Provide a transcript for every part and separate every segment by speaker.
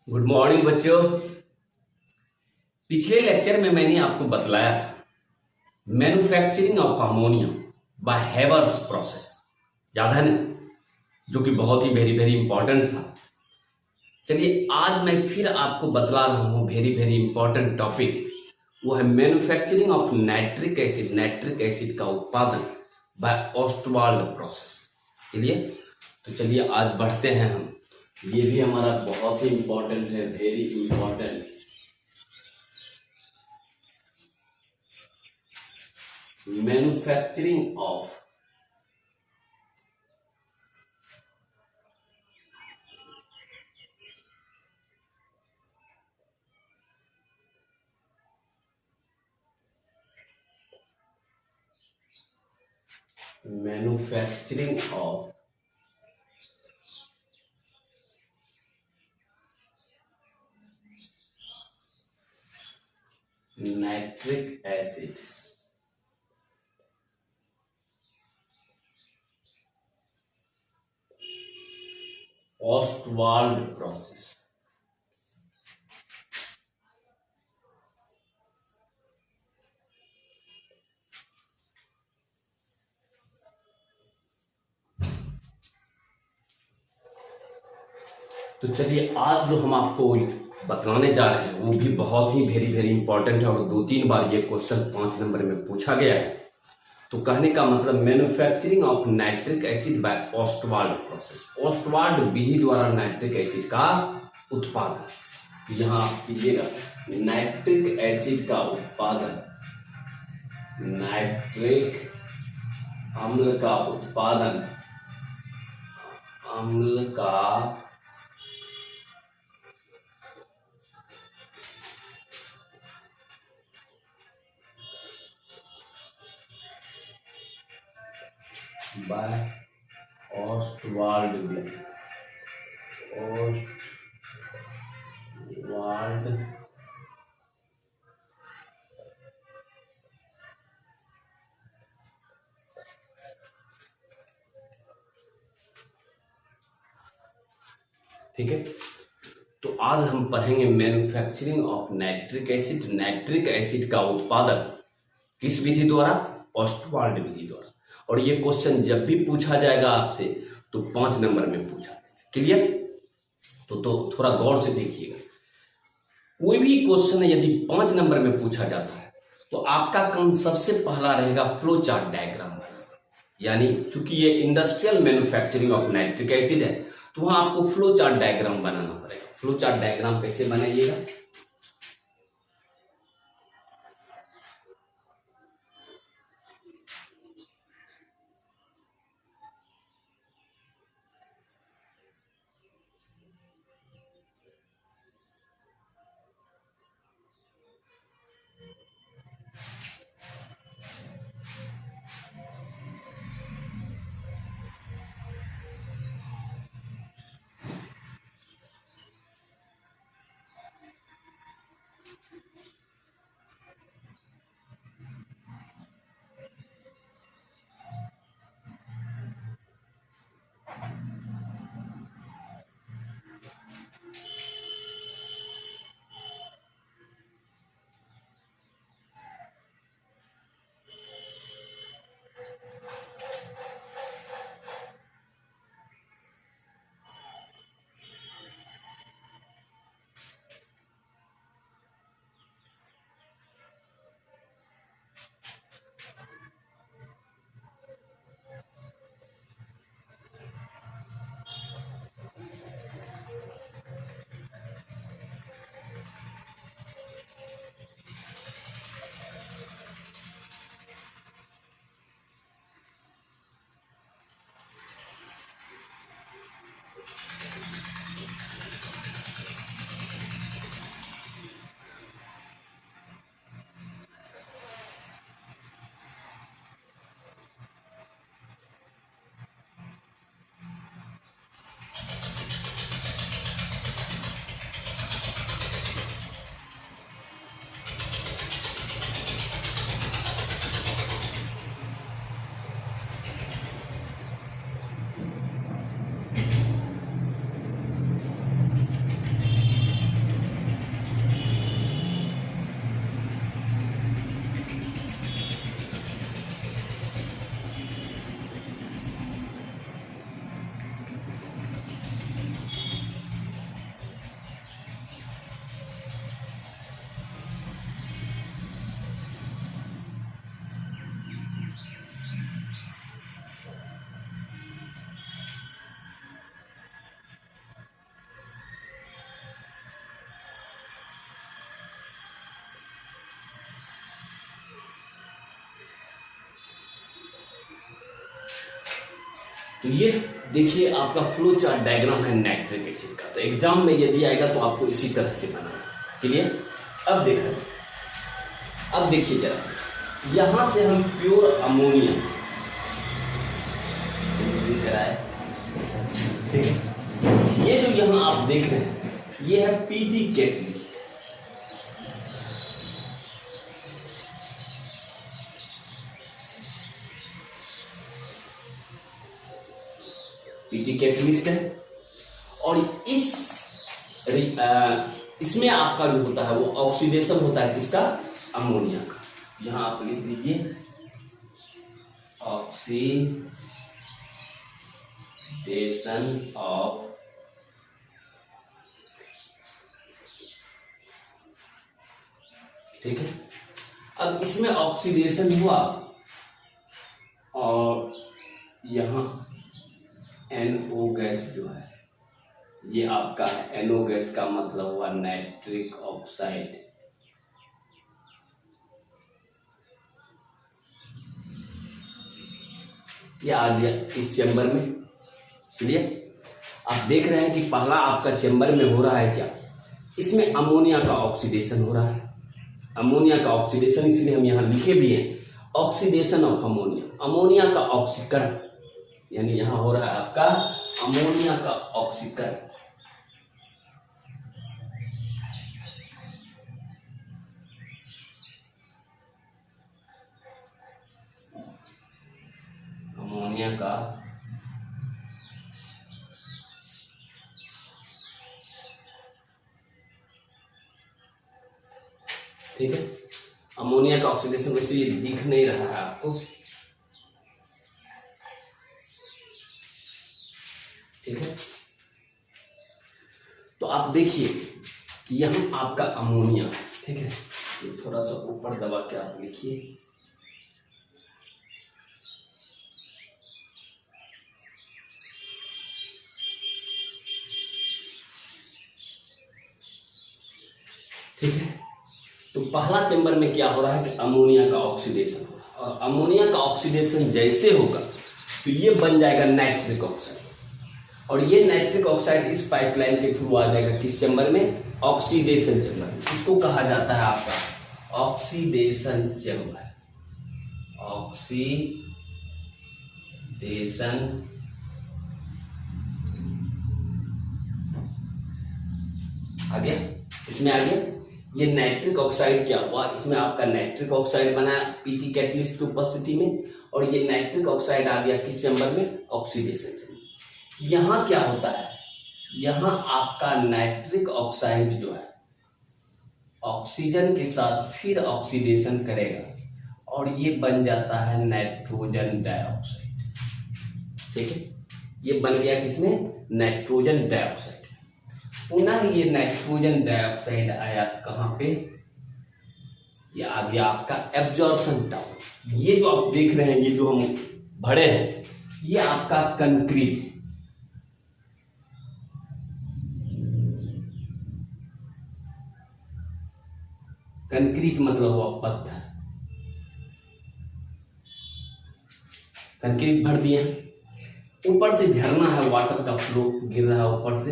Speaker 1: Good morning बच्चों। पिछले lecture में मैंने आपको बतलाया था manufacturing of ammonia bye Haber's process, याद है ना, जो कि बहुत ही वेरी वेरी इंपॉर्टेंट था। चलिए आज मैं फिर आपको बतला रहा हूं वेरी वेरी इंपॉर्टेंट टॉपिक, वो है मैन्युफैक्चरिंग ऑफ नाइट्रिक एसिड का उत्पादन बाय ऑस्टवाल्ड प्रोसेस के लिए। तो चलिए आज बढ़ते हैं हम। ये भी हमारा बहुत ही इंपॉर्टेंट है, very important. Manufacturing of manufacturing of nitric acid Ostwald process. तो चलिए आज जो हम आपको बतलाने जा रहे हैं वो भी बहुत ही वेरी वेरी इंपॉर्टेंट है और 2-3 बार ये क्वेश्चन 5 नंबर में पूछा गया है। तो कहने का मतलब manufacturing of nitric acid by Ostwald process, Ostwald विधि द्वारा नाइट्रिक एसिड का उत्पादन। तो यहां आप कीजिएगा नाइट्रिक एसिड का उत्पादन, नाइट्रिक अम्ल का उत्पादन, अम्ल का बाय ऑस्टवाल्ड विधि, ऑस्टवाल्ड ठीक है। तो आज हम पढ़ेंगे manufacturing of nitric acid, nitric acid का उत्पादन किस विधि द्वारा? ऑस्टवाल्ड विधि द्वारा। और ये क्वेश्चन जब भी पूछा जाएगा आपसे तो 5 नंबर में पूछा जाएगा। क्लियर? तो थोड़ा गौर से देखिएगा। कोई भी क्वेश्चन यदि 5 नंबर में पूछा जाता है तो आपका काम सबसे पहला रहेगा फ्लो चार्ट डायग्राम बनाना। यानी चूंकि ये industrial manufacturing of nitric acid है तो वहां आपको फ्लो चार्ट डायग्राम बनाना पड़ेगा। फ्लो चार्ट डायग्राम कैसे बनाइएगा? तो ये देखिए आपका फ्लो चार्ट डायग्राम है नाइट्रिक एसिड का। तो एग्जाम में यदि आएगा तो आपको इसी तरह से बनाना। क्लियर? अब देखिए जरा से, यहां से हम प्योर अमोनिया, ठीक है, ये जो यहां आप देख रहे हैं ये है पीटी कैटलिस्ट। पीटी कैटलिस्ट है और इसमें आपका जो होता है वो ऑक्सीडेशन होता है किसका? अमोनिया का। यहां आप लिख दीजिए ऑक्सीडेशन ऑफ ठीक है। अब इसमें ऑक्सीडेशन हुआ और यहां NO गैस जो है ये आपका है। NO गैस का मतलब हुआ नाइट्रिक ऑक्साइड। ये आ गया इस चेंबर में। क्लियर? आप देख रहे हैं कि पहला आपका चेंबर में हो रहा है क्या? इसमें अमोनिया का ऑक्सीडेशन हो रहा है। अमोनिया का ऑक्सीडेशन इसलिए हम यहां लिखे भी हैं, ऑक्सीडेशन ऑफ अमोनिया, अमोनिया का ऑक्सीकरण, यानी यहां हो रहा है आपका अमोनिया का ऑक्सीकरण। अमोनिया का ठीक है। अमोनिया का ऑक्सीडेशन वैसे ये दिख नहीं रहा है आपको, ठीक है। तो आप देखिए कि यहां आपका अमोनिया, ठीक है, तो थोड़ा सा ऊपर दबा के आप लिखिए। ठीक है। तो पहला चेंबर में क्या हो रहा है कि अमोनिया का ऑक्सीडेशन हो रहा है और अमोनिया का ऑक्सीडेशन जैसे होगा तो ये बन जाएगा नाइट्रिक ऑक्साइड और ये नाइट्रिक ऑक्साइड इस पाइपलाइन के थ्रू आ जाएगा किस चेंबर में? ऑक्सीडेशन चेंबर में। इसको कहा जाता है आपका ऑक्सीडेशन चेंबर। ऑक्सीडेशन आ गया, इसमें आ गया। ये नाइट्रिक ऑक्साइड क्या हुआ? इसमें आपका नाइट्रिक ऑक्साइड बना पीटी कैटलिस्ट की उपस्थिति में और ये नाइट्रिक ऑक्साइड आ गया किस चेंबर में? Oxidation chamber. यहां क्या होता है? यहां आपका नाइट्रिक ऑक्साइड जो है ऑक्सीजन के साथ फिर ऑक्सीडेशन करेगा और ये बन जाता है नाइट्रोजन डाइऑक्साइड। ठीक है, ये बन गया किसमें? Nitrogen dioxide. पुनः ये नाइट्रोजन डाइऑक्साइड आया कहां पे? ये आ गया आपका एब्जॉर्प्शन टावर। ये जो आप देख रहे हैं, ये जो हम भरे हैं, ये आपका कंक्रीट, कंक्रीट मतलब हुआ पत्थर, कंक्रीट भर दिए। ऊपर से झरना है, वाटर का फ्लो गिर रहा है ऊपर से,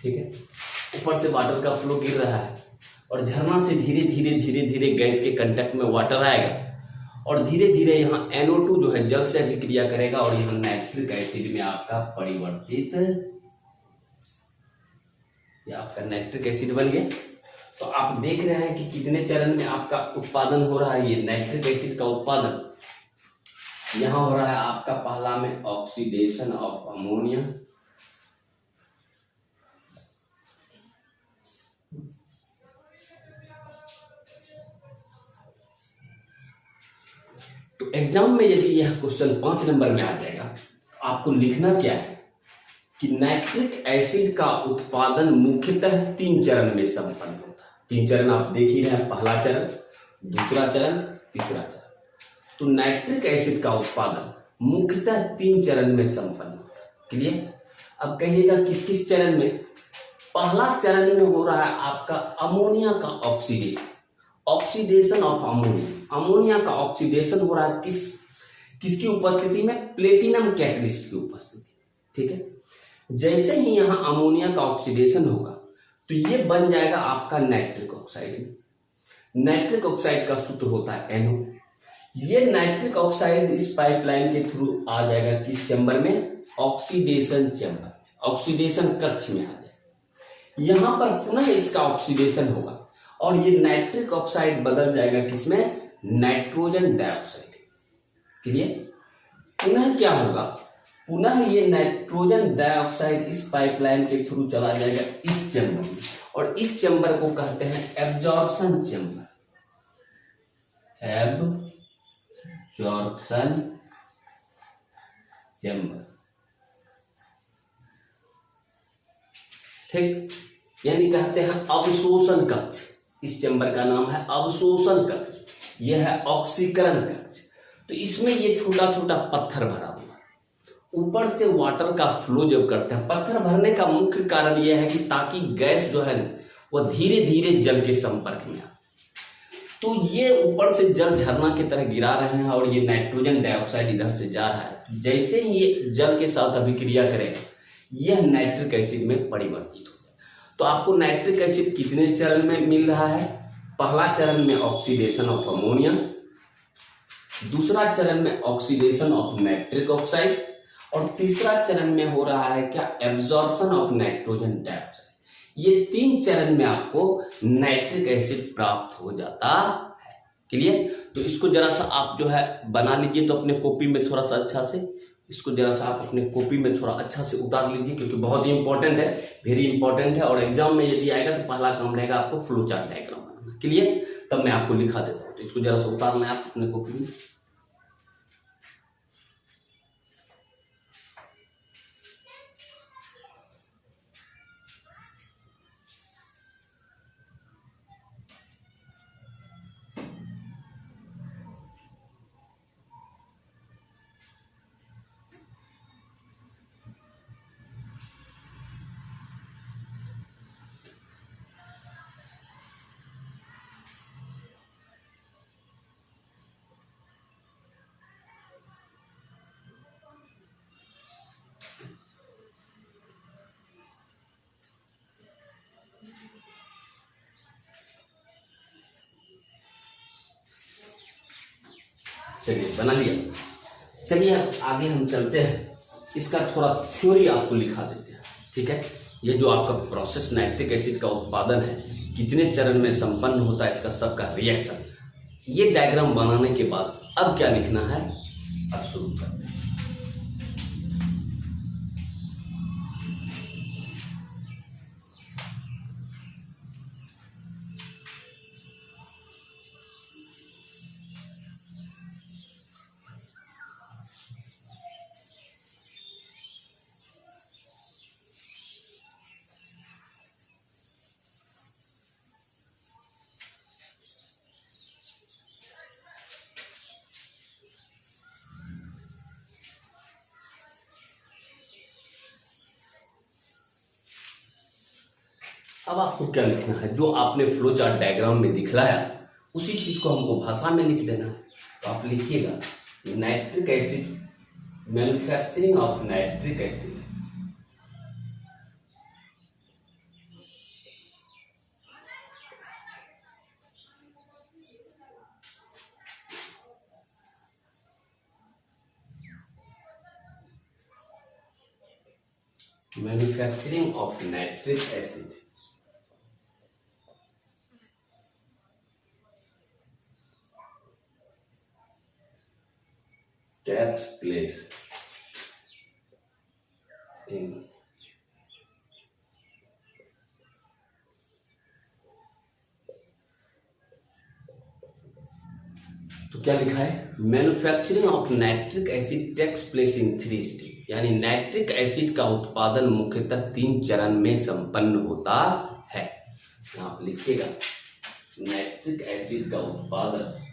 Speaker 1: ठीक है, ऊपर से वाटर का फ्लो गिर रहा है और झरना से धीरे धीरे धीरे धीरे गैस के कांटेक्ट में वाटर आएगा और धीरे धीरे यहाँ NO2 जो है जल से अभिक्रिया करेगा और यहाँ नाइट्रिक एसिड में आपका परिवर्तित, ये आपका नाइट्रिक एसिड बन गया। तो आप देख रहे हैं कि कितने चरण में आपका उत्पादन हो रहा है। ये नाइट्रिक एसिड का उत्पादन यहाँ हो रहा है आपका पहला में ऑक्सीडेशन ऑफ अमोनिया, तो एग्जाम में यदि यह क्वेश्चन 5 नंबर में आ जाएगा तो आपको लिखना क्या है कि नाइट्रिक एसिड का उत्पादन मुख्यतः 3 चरण में संपन्न होता है। 3 चरण आप देख ही रहे हैं, पहला चरण, दूसरा चरण, तीसरा चरण। तो नाइट्रिक एसिड का उत्पादन मुख्यतः 3 चरण में संपन्न होता है। क्लियर? अब कहिएगा किस किस चरण में? पहला चरण में हो रहा है आपका अमोनिया का oxidation, oxidation of ammonia. Ammonia का ऑक्सीडेशन हो रहा है किसकी उपस्थिति में? प्लेटिनम कैटलिस्ट की उपस्थिति। ठीक है, जैसे ही यहां अमोनिया का ऑक्सीडेशन होगा तो ये बन जाएगा आपका नाइट्रिक ऑक्साइड। नाइट्रिक ऑक्साइड का सूत्र होता है NO। ये नाइट्रिक ऑक्साइड इस पाइपलाइन के थ्रू आ जाएगा किस चैम्बर में? ऑक्सीडेशन चैम्बर, ऑक्सीडेशन कक्ष में आ जाएगा। यहां पर पुनः इसका ऑक्सीडेशन होगा और ये नाइट्रिक ऑक्साइड बदल जाएगा किसमें? Nitrogen dioxide. क्लियर? पुनः क्या होगा? पुनः ये नाइट्रोजन डाइऑक्साइड इस पाइपलाइन के थ्रू चला जाएगा इस चैम्बर में और इस चैम्बर को कहते हैं एब्जॉर्प्शन चैम्बर। Absorption chamber. ठीक, यानी कहते हैं अवशोषण कक्ष। इस चैम्बर का नाम है अवशोषण कक्ष, यह है ऑक्सीकरण कक्ष। तो इसमें ये छोटा छोटा पत्थर भरा हुआ, ऊपर से वाटर का फ्लो जब करते हैं, पत्थर भरने का मुख्य कारण यह है कि ताकि गैस जो है ना वह धीरे धीरे जल के संपर्क में आए। तो ये ऊपर से जल झरना की तरह गिरा रहे हैं और ये नाइट्रोजन डाइऑक्साइड इधर से जा रहा है। जैसे ही ये जल के साथ अभिक्रिया करेगा यह नाइट्रिक एसिड में परिवर्तित हो जाए। तो आपको नाइट्रिक एसिड कितने चरण में मिल रहा है? पहला चरण में ऑक्सीडेशन ऑफ अमोनिया, दूसरा चरण में ऑक्सीडेशन ऑफ नाइट्रिक ऑक्साइड और तीसरा चरण में हो रहा है क्या? Absorption of nitrogen dioxide. ये 3 चरण में आपको नाइट्रिक एसिड प्राप्त हो जाता है। क्लियर? तो इसको जरा सा आप जो है बना लीजिए, तो अपने कॉपी में थोड़ा सा अच्छा से इसको जरा सा आप अपने कॉपी में थोड़ा अच्छा से उतार लीजिए, क्योंकि बहुत ही इंपॉर्टेंट है, वेरी इंपॉर्टेंट है। और एग्जाम में यदि आएगा तो पहला काम रहेगा आपको फ्लो चार्ट डायग्राम बनाना। क्लियर? तब मैं आपको लिखा देता हूँ, तो इसको जरा सा उतारना है आप अपने कॉपी में। चलिए बना लिया। चलिए आगे हम चलते हैं, इसका थोड़ा थ्योरी आपको लिखा देते हैं। ठीक है, ये जो आपका प्रोसेस नाइट्रिक एसिड का उत्पादन है कितने चरण में संपन्न होता है, इसका सबका रिएक्शन, ये डायग्राम बनाने के बाद अब क्या लिखना है, अब शुरू करते हैं। अब आपको क्या लिखना है, जो आपने फ्लो चार्ट डायग्राम में दिखलाया उसी चीज को हमको भाषा में लिख देना है। तो आप लिखिएगा nitric acid, manufacturing of nitric acid, manufacturing of nitric acid takes place in तो क्या लिखा है, manufacturing of nitric acid takes place in 3 step, यानी नाइट्रिक एसिड का उत्पादन मुख्यतः 3 चरण में संपन्न होता है। आप लिखिएगा नाइट्रिक एसिड का उत्पादन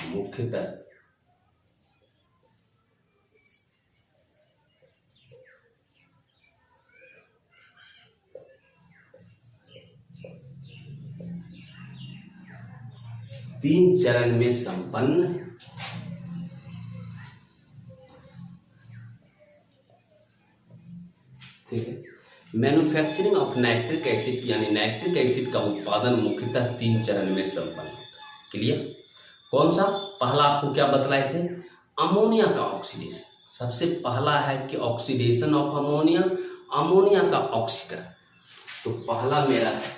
Speaker 1: मुख्यतः तीन चरण में संपन्न ठीक है। मैन्युफैक्चरिंग ऑफ नाइट्रिक एसिड यानी नाइट्रिक एसिड का उत्पादन मुख्यतः तीन चरण में संपन्न होता है। क्लियर? कौन सा? पहला आपको क्या बतलाए थे? अमोनिया का ऑक्सीडेशन। सबसे पहला है कि ऑक्सीडेशन ऑफ अमोनिया, अमोनिया का ऑक्सीकरण। तो पहला मेरा है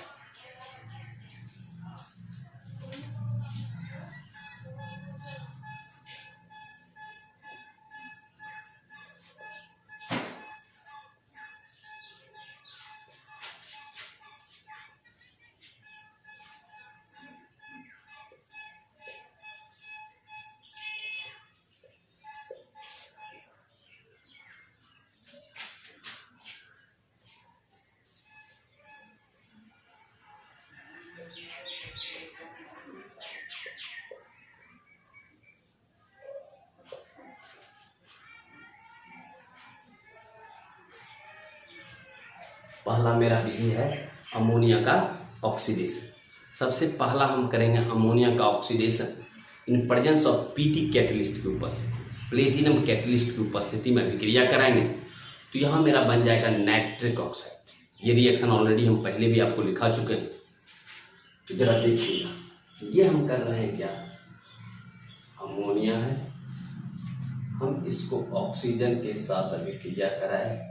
Speaker 1: पहला मेरा विधि है अमोनिया का ऑक्सीडेशन। सबसे पहला हम करेंगे अमोनिया का oxidation in presence of PT catalyst की उपस्थिति, प्लेटिनम कैटलिस्ट की उपस्थिति में अभिक्रिया कराएंगे। तो यहाँ मेरा बन जाएगा नाइट्रिक ऑक्साइड। ये रिएक्शन ऑलरेडी हम पहले भी आपको लिखा चुके हैं, तो जरा देखिएगा। ये हम कर रहे हैं क्या? अमोनिया है, हम इसको ऑक्सीजन के साथ अभिक्रिया कराएं।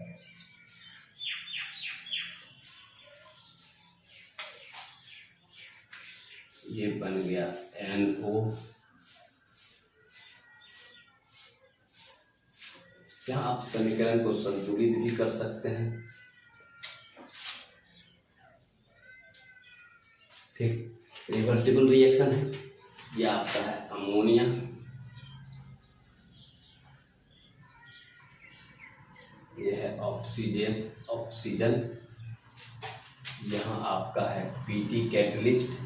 Speaker 1: ये बन गया NO। क्या आप समीकरण को संतुलित भी कर सकते हैं? ठीक, रिवर्सिबल रिएक्शन है। ये आपका है अमोनिया, ये है ऑक्सीजन, यहाँ आपका है पीटी कैटलिस्ट,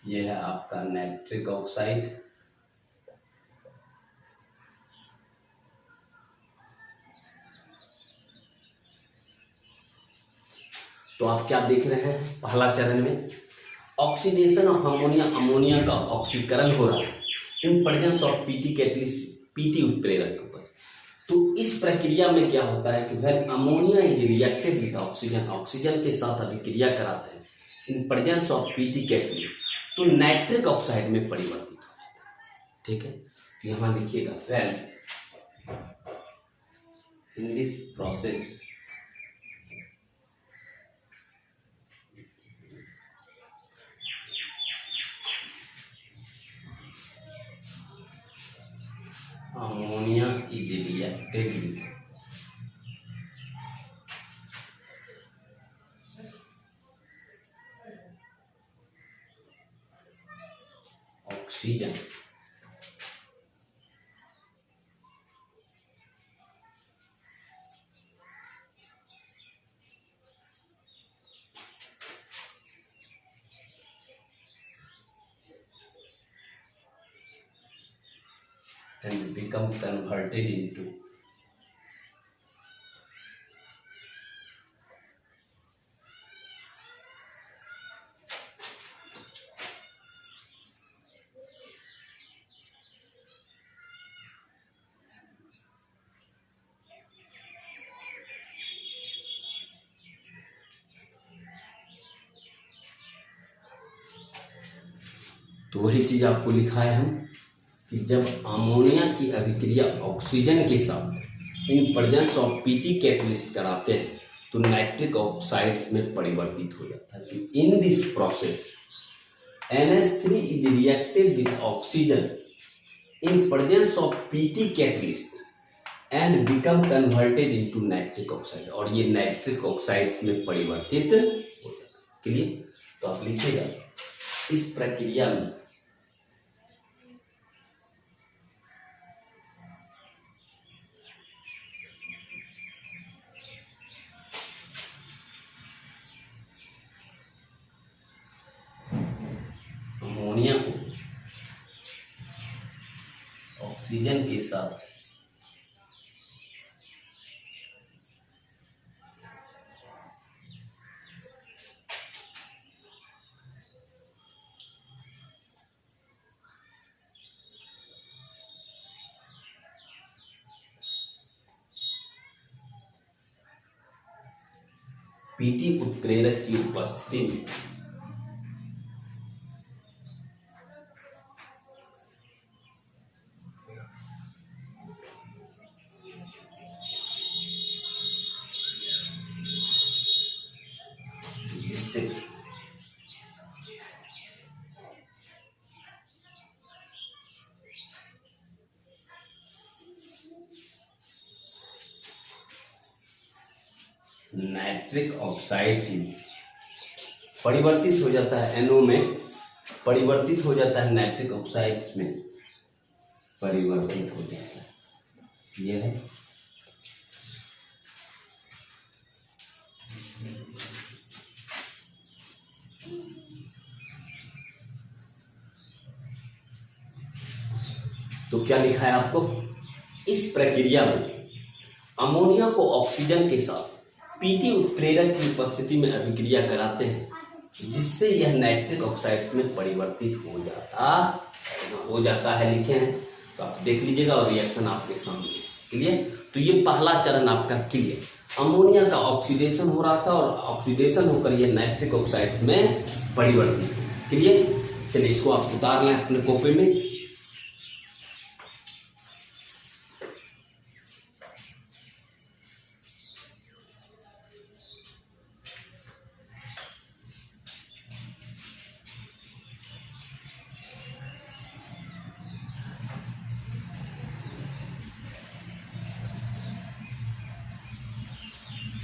Speaker 1: ये है आपका नाइट्रिक ऑक्साइड, तो आप क्या देख रहे हैं? पहला चरण में ऑक्सीडेशन ऑफ अमोनिया, अमोनिया का ऑक्सीकरण हो रहा है in presence of PT catalyst, PT उत्प्रेरक के ऊपर। तो इस प्रक्रिया में क्या होता है कि when ammonia is reacted with oxygen, oxygen के साथ अभिक्रिया कराते हैं in presence of PT catalyst, तो नाइट्रिक ऑक्साइड में परिवर्तित हो जाता है। ठीक है, तो यहां लिखिएगा when in this process ammonia is reacted with oxygen, and become converted into तो वही चीज आपको लिखा है हम कि जब अमोनिया की अभिक्रिया ऑक्सीजन के साथ in presence of PT catalyst कराते हैं तो नाइट्रिक ऑक्साइड्स में परिवर्तित हो जाता है। कि in this process NH3 is reacted with oxygen in presence of PT catalyst and become converted into nitric oxide, और ये नाइट्रिक ऑक्साइड्स में परिवर्तित हो जाता है। क्लियर? तो आप लिखिएगा इस प्रक्रिया में ऑक्सीजन के साथ पीटी उत्प्रेरक की उपस्थिति में जिससे नाइट्रिक ऑक्साइड परिवर्तित हो जाता है, NO में परिवर्तित हो जाता है, नाइट्रिक ऑक्साइड्स में परिवर्तित हो जाता है। यह है तो क्या लिखा है आपको, इस प्रक्रिया में अमोनिया को ऑक्सीजन के साथ पीटी उत्प्रेरक की उपस्थिति में अभिक्रिया कराते हैं, जिससे यह नाइट्रिक ऑक्साइड में परिवर्तित हो जाता है। लिखे हैं तो आप देख लीजिएगा और रिएक्शन आपके सामने। क्लियर? तो ये पहला चरण आपका क्लियर। अमोनिया का ऑक्सीडेशन हो रहा था और ऑक्सीडेशन होकर यह नाइट्रिक ऑक्साइड में परिवर्तित। क्लियर? चलिए इसको आप उतार लें अपने कॉपी में।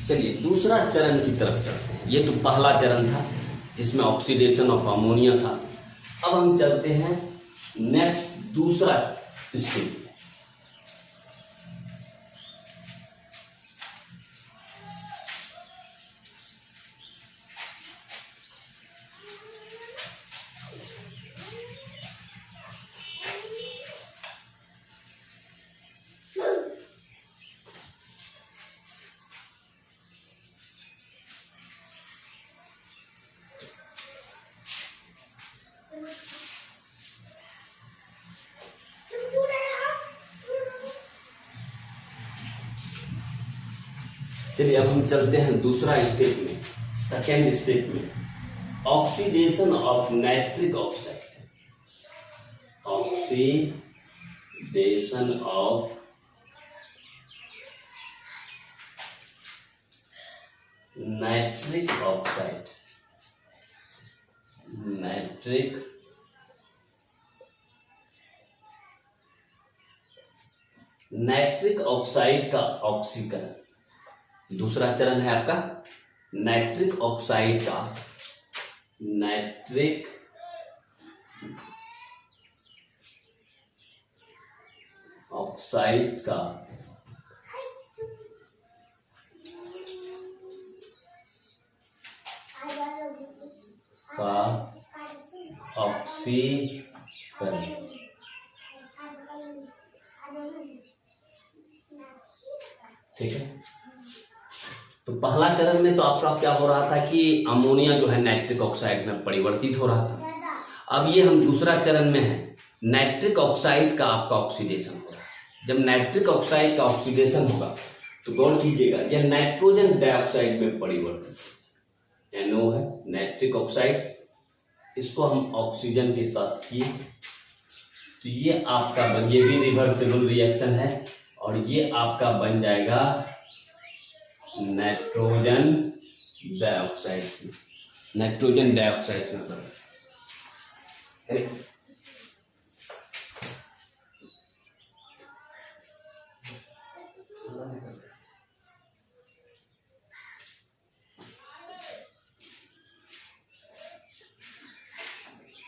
Speaker 1: चलिए दूसरा चरण की तरफ चलते हैं। ये तो पहला चरण था जिसमें ऑक्सीडेशन ऑफ अमोनिया था। अब हम चलते हैं नेक्स्ट दूसरा स्टेप। चलिए अब हम चलते हैं दूसरा स्टेप में, सेकेंड स्टेप में, oxidation of nitric oxide. Oxidation of nitric oxide. Nitric oxide का ऑक्सीकरण। दूसरा चरण है आपका नाइट्रिक ऑक्साइड का ऑक्सीकरण। ठीक है, तो पहला चरण में तो आपका क्या हो रहा था कि अमोनिया जो है नाइट्रिक ऑक्साइड में परिवर्तित हो रहा था। अब ये हम दूसरा चरण में है, नाइट्रिक ऑक्साइड का आपका ऑक्सीडेशन हो रहा है। जब नाइट्रिक ऑक्साइड का ऑक्सीडेशन होगा तो गौर कीजिएगा, यह नाइट्रोजन डाइऑक्साइड में परिवर्तित, NO है नाइट्रिक ऑक्साइड, इसको हम ऑक्सीजन के साथ किए तो ये आपका ये भी रिवर्सिबल रिएक्शन है और ये आपका बन जाएगा नाइट्रोजन डाइऑक्साइड में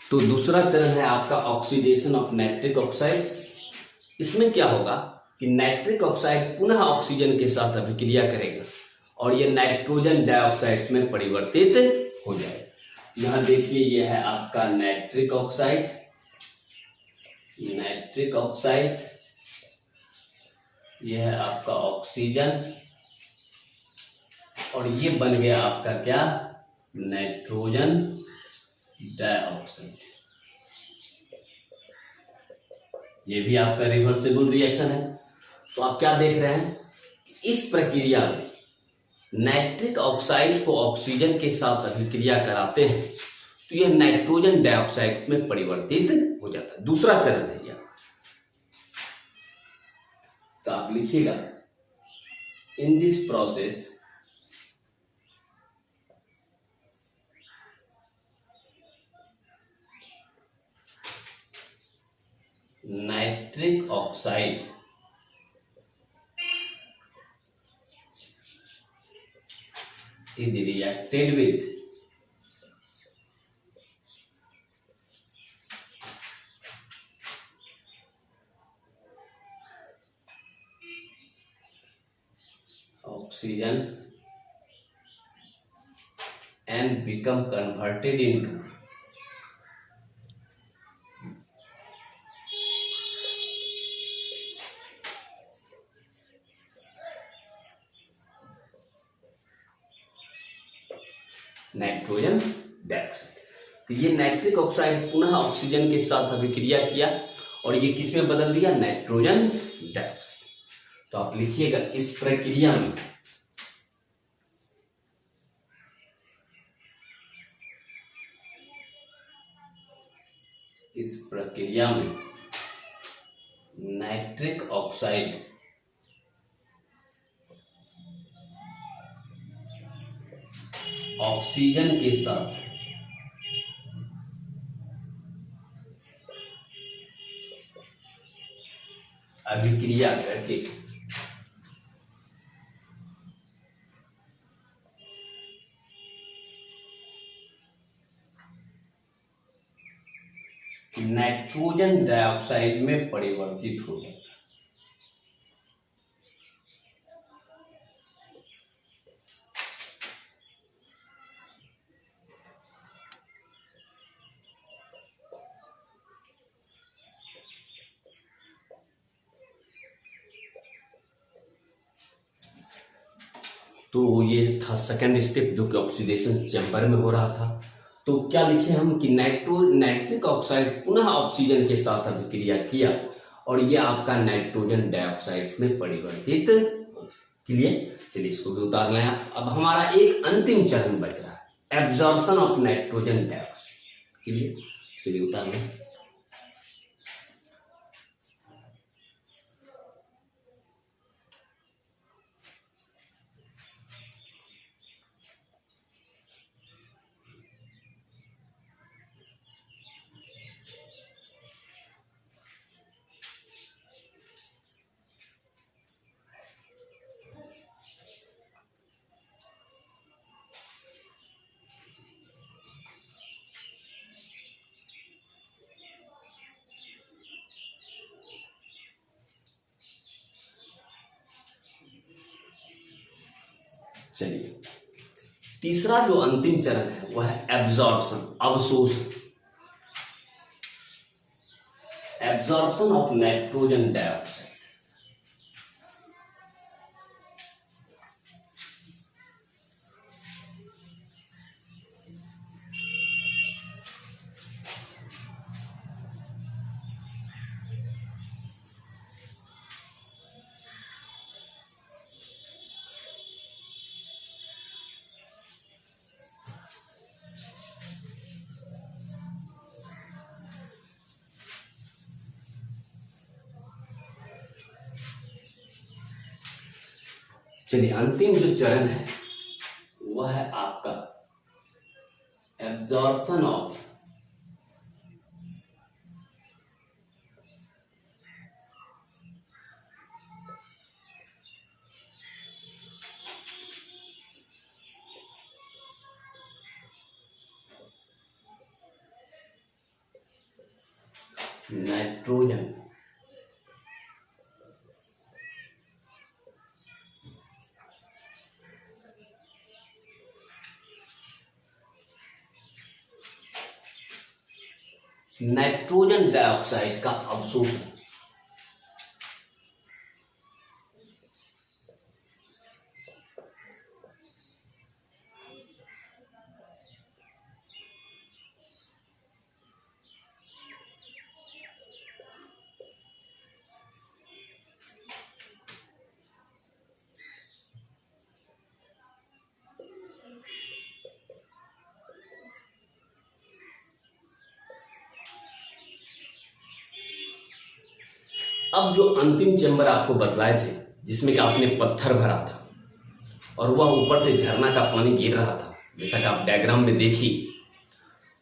Speaker 1: तो दूसरा चरण है आपका ऑक्सीडेशन ऑफ नाइट्रिक ऑक्साइड। इसमें क्या होगा कि नाइट्रिक ऑक्साइड पुनः ऑक्सीजन के साथ अभिक्रिया करेगा और ये नाइट्रोजन डाइऑक्साइड में परिवर्तित हो जाएगा। यहां देखिए यह है आपका नाइट्रिक ऑक्साइड यह है आपका ऑक्सीजन और ये बन गया आपका क्या, नाइट्रोजन डाइऑक्साइड। ये भी आपका रिवर्सिबल रिएक्शन है। तो आप क्या देख रहे हैं, इस प्रक्रिया में नाइट्रिक ऑक्साइड को ऑक्सीजन के साथ अभिक्रिया कराते हैं तो यह नाइट्रोजन डाइऑक्साइड में परिवर्तित हो जाता है। दूसरा चरण है यह। तो आप लिखिएगा, in this process nitric oxide is reacted with oxygen and become converted into nitrogen dioxide. तो ये नाइट्रिक ऑक्साइड पुनः ऑक्सीजन के साथ अभिक्रिया किया और ये किस में बदल दिया, नाइट्रोजन डाइऑक्साइड। तो आप लिखिएगा, इस प्रक्रिया में नाइट्रिक ऑक्साइड ऑक्सीजन के साथ अभिक्रिया करके नाइट्रोजन डाइऑक्साइड में परिवर्तित हो जाता है। तो ये था सेकंड स्टेप जो कि ऑक्सीडेशन चैम्बर में हो रहा था। तो क्या लिखे हम कि नाइट्रिक ऑक्साइड पुनः ऑक्सीजन के साथ अभिक्रिया किया और ये आपका नाइट्रोजन डाइऑक्साइड में परिवर्तित हो। क्लियर, चलिए इसको भी उतार लें। अब हमारा एक अंतिम चरण बच रहा है, absorption of nitrogen dioxide. Clear, चलिए उतार लें। चलिए, तीसरा जो अंतिम चरण है वह है एब्जॉर्प्शन, अवशोषण। Absorption of nitrogen dioxide. चलिए, अंतिम जो चरण है वह है आपका absorption of nitrogen nitrogen dioxide का अवशोषण। अब जो अंतिम चेंबर आपको बतलाए थे जिसमें कि आपने पत्थर भरा था और वह ऊपर से झरना का पानी गिर रहा था, जैसा कि आप डायग्राम में देखिए,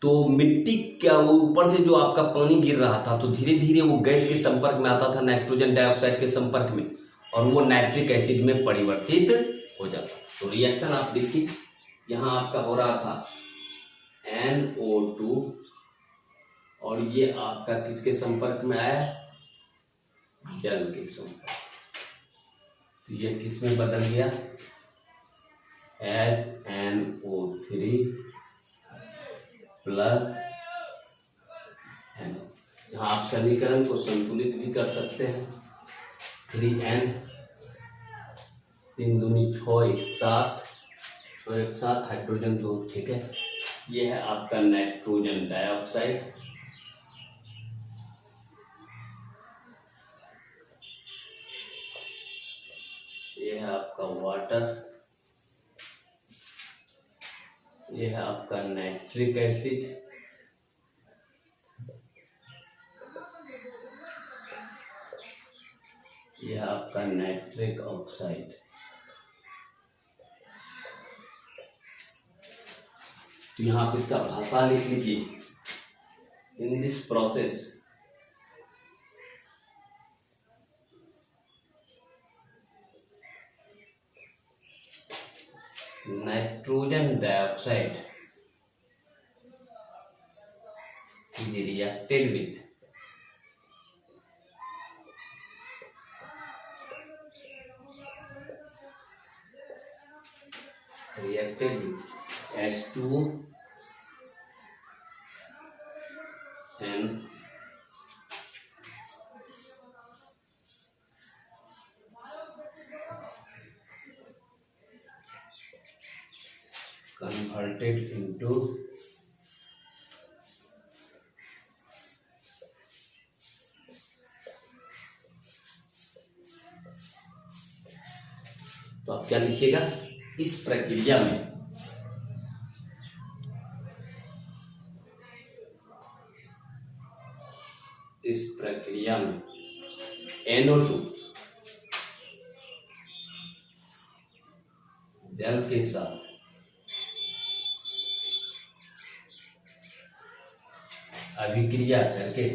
Speaker 1: तो मिट्टी क्या वो ऊपर से जो आपका पानी गिर रहा था तो धीरे धीरे वो गैस के संपर्क में आता था, नाइट्रोजन डाइऑक्साइड के संपर्क में, और वो नाइट्रिक एसिड में परिवर्तित हो जाता। तो रिएक्शन आप देखिए यहाँ आपका हो रहा था NO2 और ये आपका किसके संपर्क में आया, जल के संपर्क। तो ये किस में बदल गया, HNO3 प्लस NO। यहाँ आप समीकरण को संतुलित भी कर सकते हैं, 3N 3 दूनी 6 1 7 6 1 7 हाइड्रोजन 2, ठीक है। ये है आपका नाइट्रोजन डाइऑक्साइड, ये है आपका वाटर, ये है आपका नाइट्रिक एसिड, ये है आपका नाइट्रिक ऑक्साइड। तो यहां आप इसका भाषा लिख लीजिए। In this process nitrogen dioxide is reacted with H2O and converted into तो आप क्या लिखिएगा इस प्रक्रिया में NO2 जल के साथ अभिक्रिया करके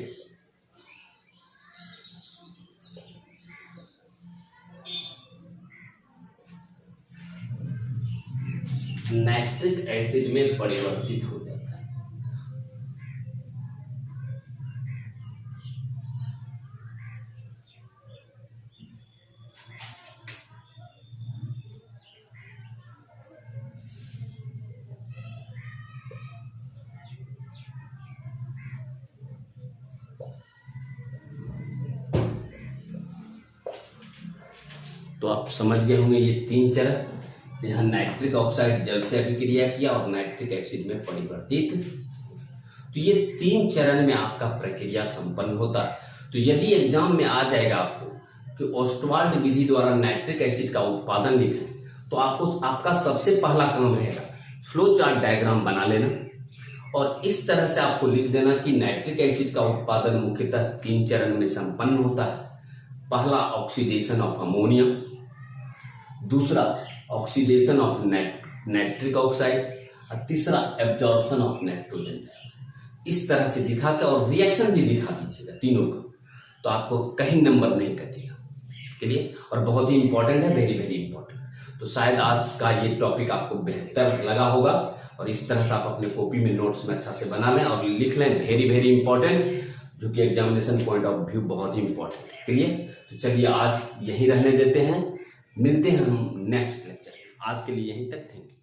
Speaker 1: नाइट्रिक एसिड में परिवर्तित हो जाता है। तो आप समझ गए होंगे ये 3 चरण। यहाँ नाइट्रिक ऑक्साइड जल से अभिक्रिया किया और नाइट्रिक एसिड में परिवर्तित। तो ये 3 चरण में आपका प्रक्रिया संपन्न होता है। तो यदि एग्जाम में आ जाएगा आपको कि ओस्टवाल्ड विधि द्वारा नाइट्रिक एसिड का उत्पादन लिखें, तो आपको आपका सबसे पहला काम रहेगा फ्लो चार्ट डायग्राम बना लेना और इस तरह से आपको लिख देना कि नाइट्रिक एसिड का उत्पादन मुख्यतः 3 चरण में संपन्न होता है। पहला ऑक्सीडेशन ऑफ अमोनिया, दूसरा ऑक्सीडेशन ऑफ नाइट्रिक ऑक्साइड और तीसरा एब्जॉर्प्शन ऑफ नाइट्रोजन डाइऑक्साइड। इस तरह से दिखा के और रिएक्शन भी दिखा दीजिएगा तीनों का, तो आपको कहीं नंबर नहीं कटेगा। चलिए, और बहुत ही इंपॉर्टेंट है, वेरी वेरी इंपॉर्टेंट। तो शायद आज का ये टॉपिक आपको बेहतर लगा होगा और इस तरह से आप अपने कॉपी में नोट्स में अच्छा से बना लें और लिख लें वेरी वेरी इंपॉर्टेंट, जो कि एग्जामिनेशन पॉइंट ऑफ व्यू बहुत ही इंपॉर्टेंट है। क्लियर? तो चलिए आज यहीं रहने देते हैं, मिलते हैं हम नेक्स्ट लेक्चर। आज के लिए यहीं तक, थैंक यू।